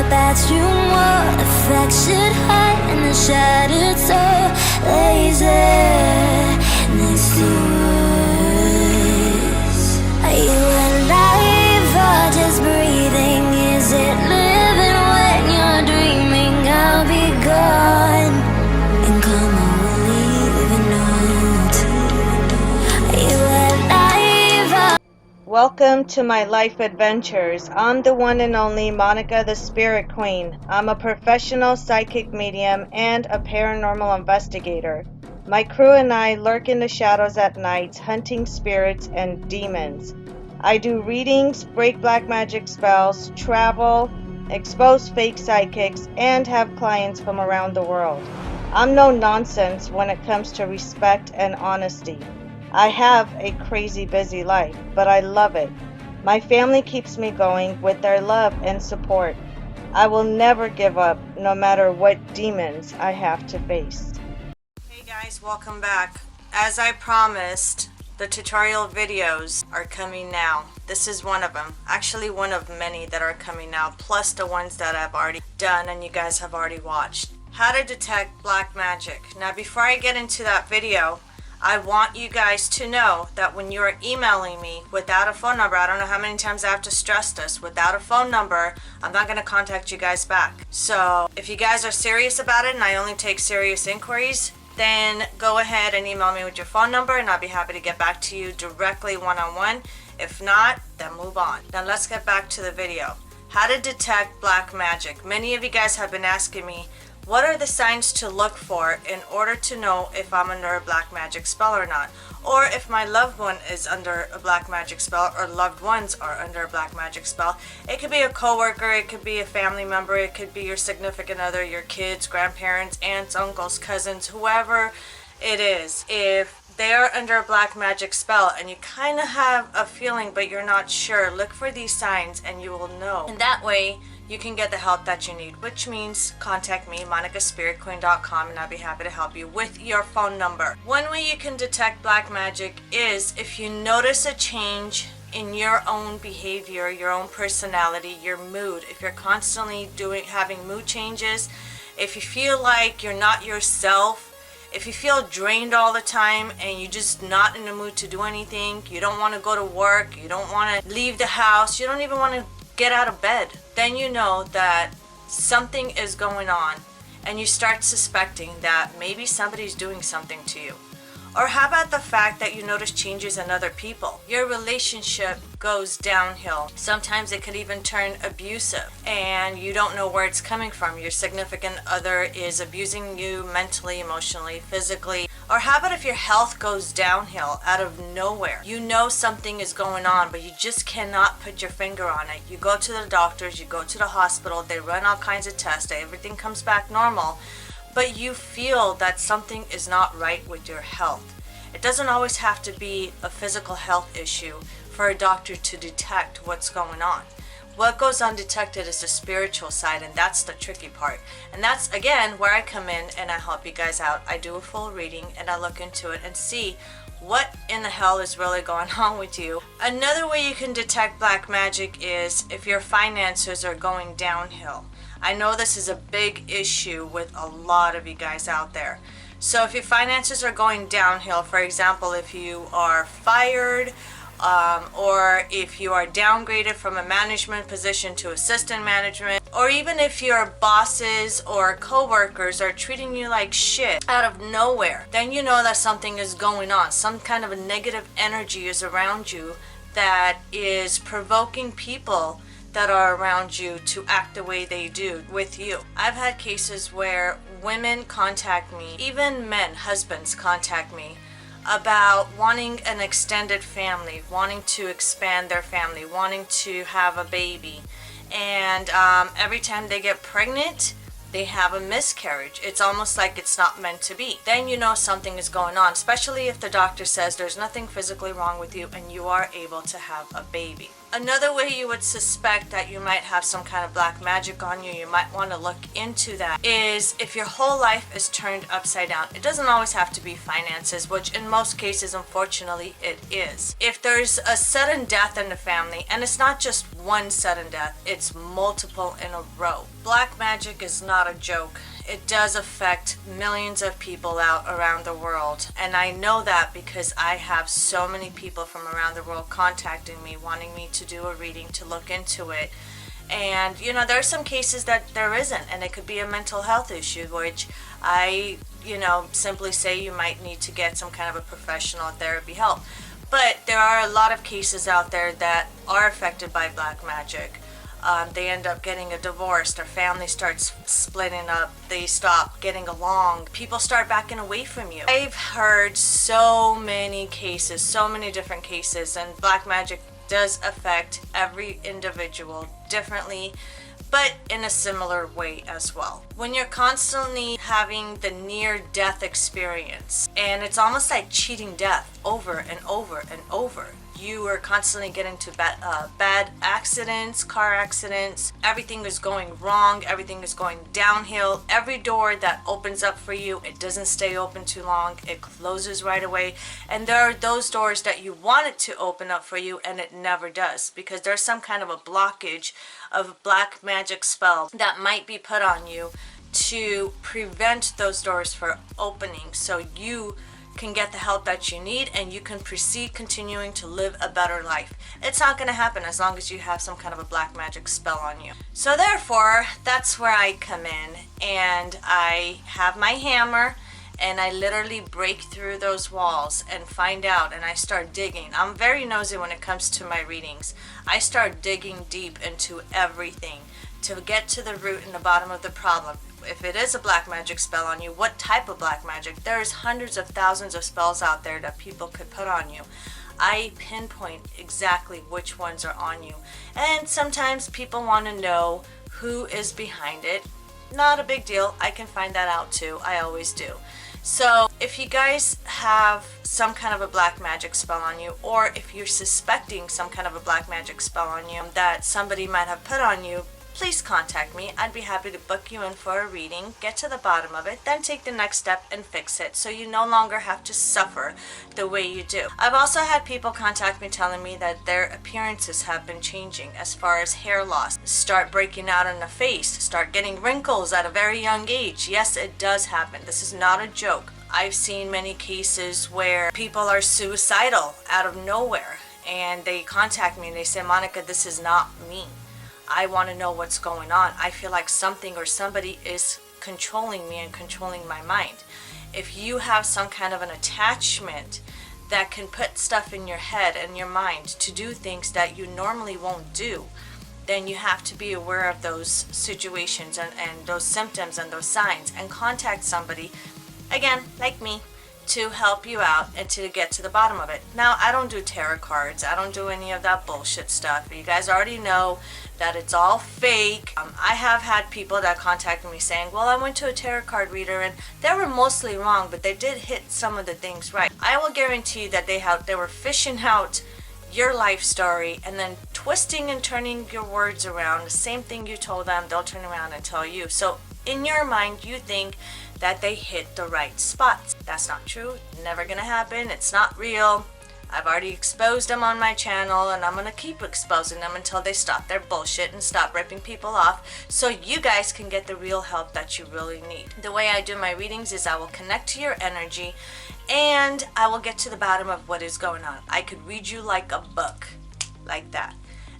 about you more. The facts should hide in the shattered soul. Lazy next to us. Are you alive or just breathing? Is it living when you're dreaming? I'll be gone and karma will leave a note. Are you alive? Welcome to my life adventures. I'm the one and only Monica the Spirit Queen. I'm a professional psychic medium and a paranormal investigator. My crew and I lurk in the shadows at nights, hunting spirits and demons. I do readings, break black magic spells, travel, expose fake psychics, and have clients from around the world. I'm no nonsense when it comes to respect and honesty. I have a crazy busy life, but I love it. My family keeps me going with their love and support. I will never give up, no matter what demons I have to face. Hey guys, welcome back. As I promised, the tutorial videos are coming now. This is one of them. Actually, one of many that are coming now, plus the ones that I've already done and you guys have already watched. How to detect black magic. Now, before I get into that video, I want you guys to know that when you're emailing me without a phone number, I don't know how many times I have to stress this, without a phone number, I'm not going to contact you guys back. So if you guys are serious about it and I only take serious inquiries, then go ahead and email me with your phone number and I'll be happy to get back to you directly one-on-one. If not, then move on. Now let's get back to the video. How to detect black magic. Many of you guys have been asking me, what are the signs to look for in order to know if I'm under a black magic spell or not? Or if my loved one is under a black magic spell or loved ones are under a black magic spell. It could be a coworker, it could be a family member, it could be your significant other, your kids, grandparents, aunts, uncles, cousins, whoever it is. If they're under a black magic spell and you kind of have a feeling but you're not sure, look for these signs and you will know. And that way, you can get the help that you need, which means contact me, monicaspiritqueen.com, and I'll be happy to help you with your phone number. One way you can detect black magic is if you notice a change in your own behavior, your own personality, your mood. If you're constantly having mood changes, if you feel like you're not yourself, if you feel drained all the time and you're just not in the mood to do anything, you don't want to go to work, you don't want to leave the house, you don't even want to get out of bed, then you know that something is going on and you start suspecting that maybe somebody's doing something to you. Or how about the fact that you notice changes in other people? Your relationship goes downhill. Sometimes it could even turn abusive and you don't know where it's coming from. Your significant other is abusing you mentally, emotionally, physically. Or how about if your health goes downhill out of nowhere? You know something is going on, but you just cannot put your finger on it. You go to the doctors, you go to the hospital, they run all kinds of tests, everything comes back normal. But you feel that something is not right with your health. It doesn't always have to be a physical health issue for a doctor to detect what's going on. What goes undetected is the spiritual side, and that's the tricky part. And that's, again, where I come in and I help you guys out. I do a full reading and I look into it and see what in the hell is really going on with you. Another way you can detect black magic is if your finances are going downhill. I know this is a big issue with a lot of you guys out there. So if your finances are going downhill, for example, if you are fired or if you are downgraded from a management position to assistant management, or even if your bosses or co-workers are treating you like shit out of nowhere, then you know that something is going on. Some kind of a negative energy is around you that is provoking people that are around you to act the way they do with you. I've had cases where women contact me, even men, husbands contact me about wanting an extended family, wanting to expand their family, wanting to have a baby. And every time they get pregnant, they have a miscarriage. It's almost like it's not meant to be. Then you know something is going on, especially if the doctor says there's nothing physically wrong with you and you are able to have a baby. Another way you would suspect that you might have some kind of black magic on you, you might want to look into that, is if your whole life is turned upside down. It doesn't always have to be finances, which in most cases, unfortunately, it is. If there's a sudden death in the family, and it's not just one sudden death, it's multiple in a row. Black magic is not a joke. It does affect millions of people out around the world, and I know that because I have so many people from around the world contacting me, wanting me to do a reading, to look into it. And you know, there are some cases that there isn't, and it could be a mental health issue, which I simply say you might need to get some kind of a professional therapy help. But there are a lot of cases out there that are affected by black magic. They end up getting a divorce, their family starts splitting up, they stop getting along, people start backing away from you. I've heard so many cases, so many different cases, and black magic does affect every individual differently, but in a similar way as well. When you're constantly having the near-death experience, and it's almost like cheating death over and over and over, you are constantly getting to bad accidents, car accidents, everything is going wrong, everything is going downhill. Every door that opens up for you, it doesn't stay open too long, it closes right away. And there are those doors that you want it to open up for you and it never does, because there's some kind of a blockage of black magic spell that might be put on you to prevent those doors from opening, so you can get the help that you need and you can proceed continuing to live a better life. It's not going to happen as long as you have some kind of a black magic spell on you. So therefore, that's where I come in, and I have my hammer and I literally break through those walls and find out, and I start digging. I'm very nosy when it comes to my readings. I start digging deep into everything to get to the root and the bottom of the problem. If it is a black magic spell on you, what type of black magic? There's hundreds of thousands of spells out there that people could put on you. I pinpoint exactly which ones are on you. And sometimes people want to know who is behind it. Not a big deal. I can find that out too. I always do. So if you guys have some kind of a black magic spell on you, or if you're suspecting some kind of a black magic spell on you that somebody might have put on you, please contact me. I'd be happy to book you in for a reading, get to the bottom of it, then take the next step and fix it, so you no longer have to suffer the way you do. I've also had people contact me telling me that their appearances have been changing as far as hair loss, start breaking out on the face, start getting wrinkles at a very young age. Yes, it does happen. This is not a joke. I've seen many cases where people are suicidal out of nowhere, and they contact me and they say, Monica, this is not me. I want to know what's going on. I feel like something or somebody is controlling me and controlling my mind. If you have some kind of an attachment that can put stuff in your head and your mind to do things that you normally won't do, then you have to be aware of those situations and those symptoms and those signs, and contact somebody, again, like me, to help you out and to get to the bottom of it. Now, I don't do tarot cards. I don't do any of that bullshit stuff. You guys already know that it's all fake. I have had people that contacted me saying, well, I went to a tarot card reader and they were mostly wrong, but they did hit some of the things right. I will guarantee that they were fishing out your life story and then twisting and turning your words around. The same thing you told them, they'll turn around and tell you. So in your mind, you think that they hit the right spots. That's not true. Never gonna happen. It's not real. I've already exposed them on my channel, and I'm gonna keep exposing them until they stop their bullshit and stop ripping people off, so you guys can get the real help that you really need. The way I do my readings is I will connect to your energy and I will get to the bottom of what is going on. I could read you like a book, like that.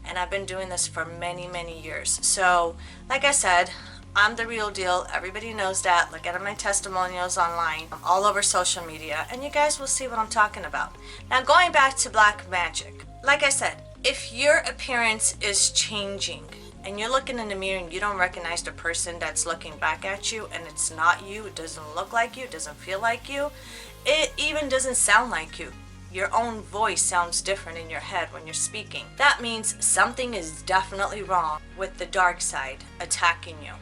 And I've been doing this for many, many years. So, like I said, I'm the real deal. Everybody knows that. Look at my testimonials online. I'm all over social media, and you guys will see what I'm talking about. Now, going back to black magic. Like I said, if your appearance is changing and you're looking in the mirror and you don't recognize the person that's looking back at you, and it's not you, it doesn't look like you, it doesn't feel like you, it even doesn't sound like you. Your own voice sounds different in your head when you're speaking. That means something is definitely wrong with the dark side attacking you.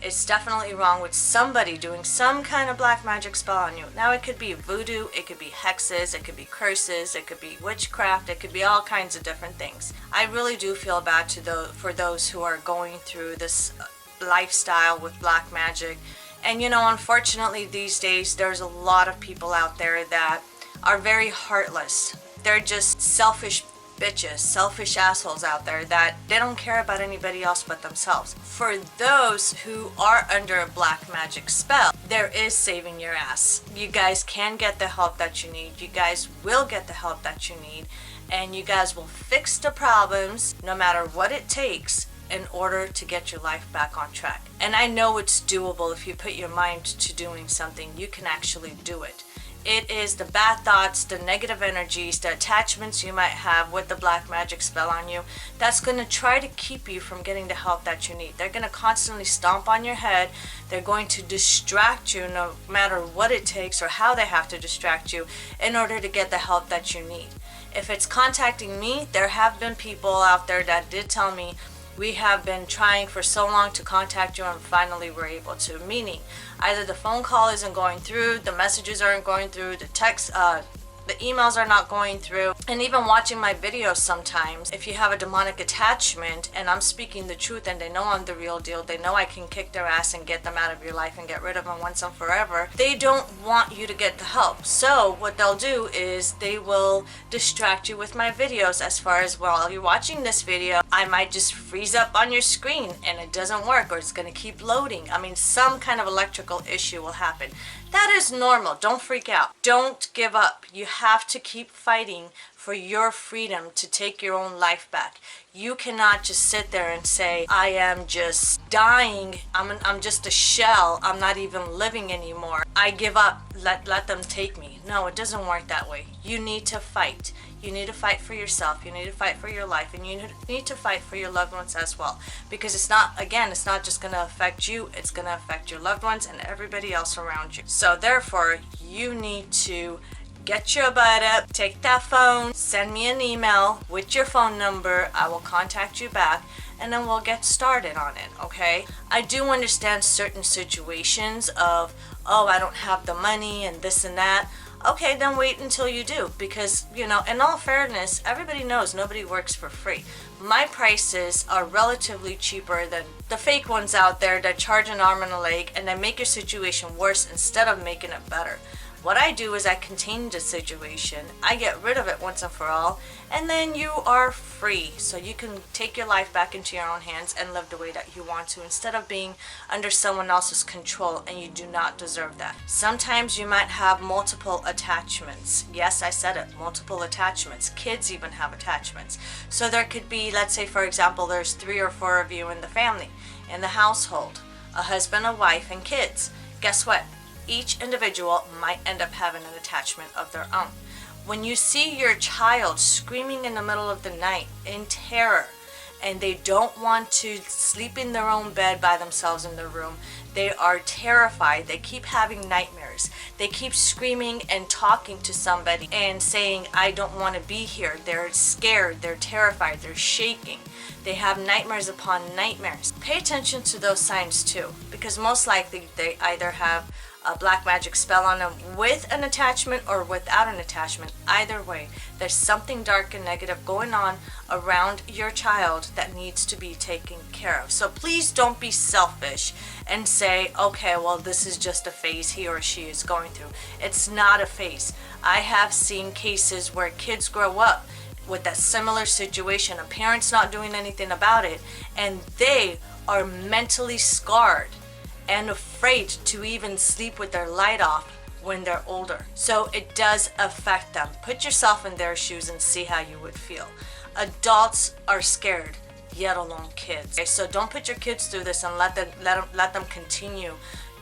It's definitely wrong with somebody doing some kind of black magic spell on you. Now it could be voodoo, it could be hexes, it could be curses, it could be witchcraft, it could be all kinds of different things. I really do feel bad for those who are going through this lifestyle with black magic. And unfortunately these days there's a lot of people out there that are very heartless. They're just selfish bitches, selfish assholes out there that they don't care about anybody else but themselves. For those who are under a black magic spell, there is saving your ass. You guys can get the help that you need. You guys will get the help that you need. And you guys will fix the problems no matter what it takes in order to get your life back on track. And I know it's doable. If you put your mind to doing something, you can actually do it. It is the bad thoughts, the negative energies, the attachments you might have with the black magic spell on you that's going to try to keep you from getting the help that you need. They're going to constantly stomp on your head. They're going to distract you no matter what it takes or how they have to distract you in order to get the help that you need. If it's contacting me, there have been people out there that did tell me, we have been trying for so long to contact you and finally we're able to. Meaning, either the phone call isn't going through, the messages aren't going through, the text, the emails are not going through. And even watching my videos sometimes, if you have a demonic attachment and I'm speaking the truth and they know I'm the real deal, they know I can kick their ass and get them out of your life and get rid of them once and forever, they don't want you to get the help. So what they'll do is they will distract you with my videos as far as, while you're watching this video, I might just freeze up on your screen and it doesn't work, or it's going to keep loading. I mean, some kind of electrical issue will happen. That is normal. Don't freak out. Don't give up. You have to keep fighting for your freedom to take your own life back. You cannot just sit there and say, I am just dying. I'm just a shell. I'm not even living anymore. I give up. Let them take me. No, it doesn't work that way. You need to fight. You need to fight for yourself. You need to fight for your life. And you need to fight for your loved ones as well. Because it's not just going to affect you. It's going to affect your loved ones and everybody else around you. So therefore, you need to get your butt up, take that phone, send me an email with your phone number. I will contact you back and then we'll get started on it, okay? I do understand certain situations of, oh, I don't have the money and this and that. Okay, then wait until you do, because, in all fairness, everybody knows nobody works for free. My prices are relatively cheaper than the fake ones out there that charge an arm and a leg and then make your situation worse instead of making it better. What I do is I contain the situation, I get rid of it once and for all, and then you are free. So you can take your life back into your own hands and live the way that you want to instead of being under someone else's control, and you do not deserve that. Sometimes you might have multiple attachments. Yes, I said it, multiple attachments. Kids even have attachments. So there could be, let's say for example, there's 3 or 4 of you in the family, in the household, a husband, a wife, and kids. Guess what? Each individual might end up having an attachment of their own. When you see your child screaming in the middle of the night in terror and they don't want to sleep in their own bed by themselves in their room, they are terrified, they keep having nightmares, they keep screaming and talking to somebody and saying, I don't want to be here. They're scared, they're terrified, they're shaking. They have nightmares upon nightmares. Pay attention to those signs too, because most likely they either have a black magic spell on them with an attachment or without an attachment. Either way, there's something dark and negative going on around your child that needs to be taken care of. So please don't be selfish and say, okay, well, this is just a phase he or she is going through. It's not a phase. I have seen cases where kids grow up with that similar situation, a parent's not doing anything about it, and they are mentally scarred and afraid to even sleep with their light off when they're older. So it does affect them. Put yourself in their shoes and see how you would feel. Adults are scared, yet alone kids. Okay, so don't put your kids through this and let them continue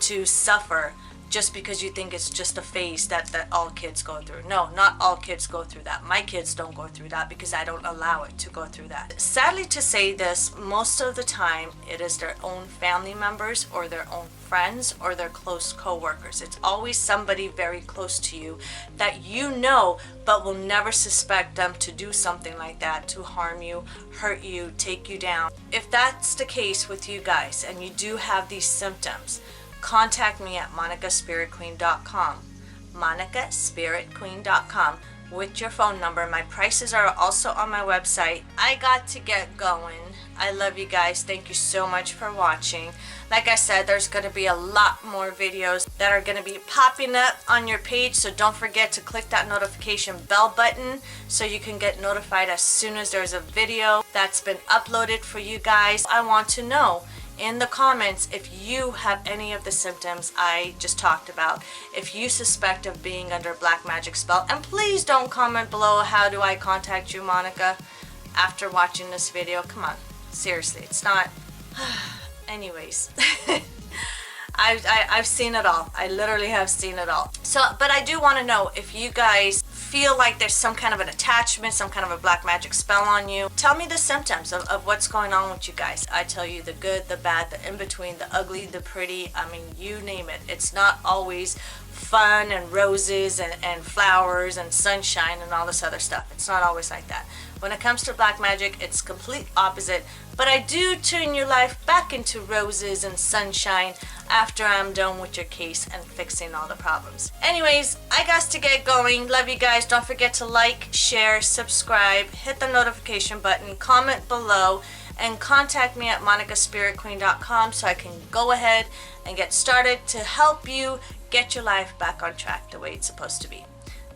to suffer just because you think it's just a phase that all kids go through. No, not all kids go through that. My kids don't go through that because I don't allow it to go through that. Sadly to say this, most of the time it is their own family members or their own friends or their close co-workers. It's always somebody very close to you that you know but will never suspect them to do something like that, to harm you, hurt you, take you down. If that's the case with you guys and you do have these symptoms, contact me at monicaspiritqueen.com, monicaspiritqueen.com, with your phone number. My prices are also on my website. I got to get going. I love you guys. Thank you so much for watching. Like I said, there's going to be a lot more videos that are going to be popping up on your page, so don't forget to click that notification bell button so you can get notified as soon as there's a video that's been uploaded for you guys. I want to know in the comments if you have any of the symptoms I just talked about, if you suspect of being under a black magic spell. And please don't comment below, how do I contact you, Monica, after watching this video. Come on, seriously, it's not. Anyways, I've seen it all. I literally have seen it all. So, but I do want to know if you guys feel like there's some kind of an attachment, some kind of a black magic spell on you. Tell me the symptoms of what's going on with you guys. I tell you the good, the bad, the in-between, the ugly, the pretty. I mean, you name it. It's not always fun and roses and flowers and sunshine and all this other stuff. It's not always like that. When it comes to black magic, it's complete opposite. But I do turn your life back into roses and sunshine after I'm done with your case and fixing all the problems. Anyways, I got to get going. Love you guys. Don't forget to like, share, subscribe, hit the notification button, comment below, and contact me at monicaspiritqueen.com so I can go ahead and get started to help you get your life back on track the way it's supposed to be.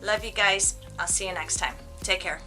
Love you guys. I'll see you next time. Take care.